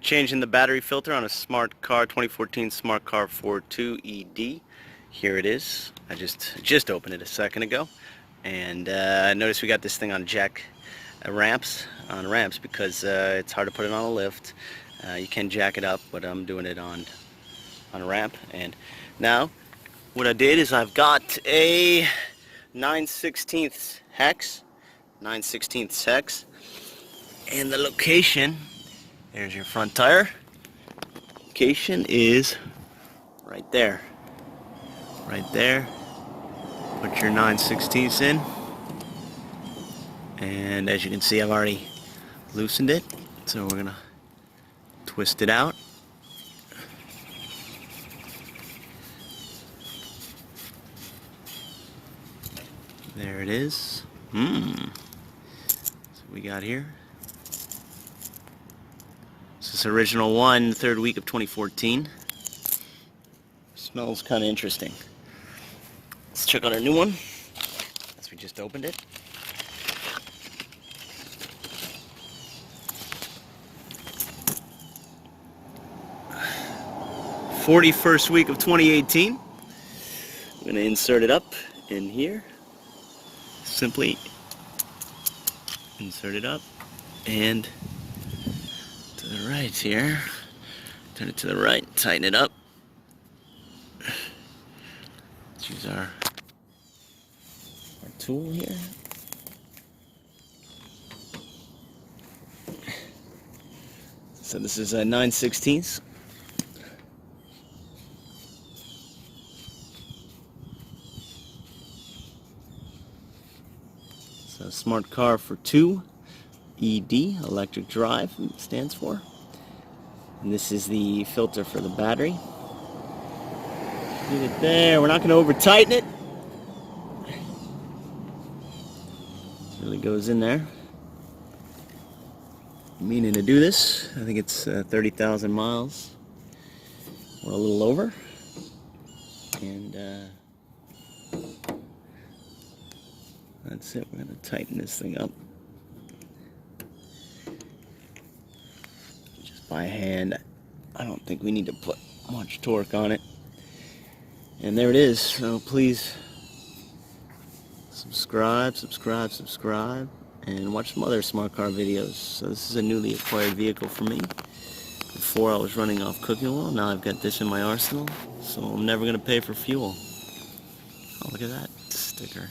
Changing the battery filter on a smart car, 2014 smart car ForTwo ED. Here it is. I just opened it a second ago, and notice we got this thing on jack ramps because it's hard to put it on a lift. You can jack it up, but I'm doing it on a ramp. And now what I did is I've got a 9/16 hex, and the location. There's your front tire. Location is right there. Right there. Put your 9/16 in. And as you can see, I've already loosened it. So we're gonna twist it out. There it is. So we got here. This is original one, third week of 2014. Smells kind of interesting. Let's check out our new one, as we just opened it. '41st week of 2018. I'm going to insert it up in here. Simply insert it up and to the right here. Turn it to the right, tighten it up. Let's use our tool here. So this is a 9/16. So smart car ForTwo ED, electric drive it stands for. And this is the filter for the battery. Get it there. We're not going to over tighten it. It really goes in there. I'm meaning to do this. I think it's 30,000 miles or a little over. And that's it. We're going to tighten this thing up. Just by hand. I don't think we need to put much torque on it. And there it is. So please subscribe, and watch some other smart car videos. So this is a newly acquired vehicle for me. Before I was running off cooking oil. Now I've got this in my arsenal. So I'm never going to pay for fuel. Oh, look at that sticker.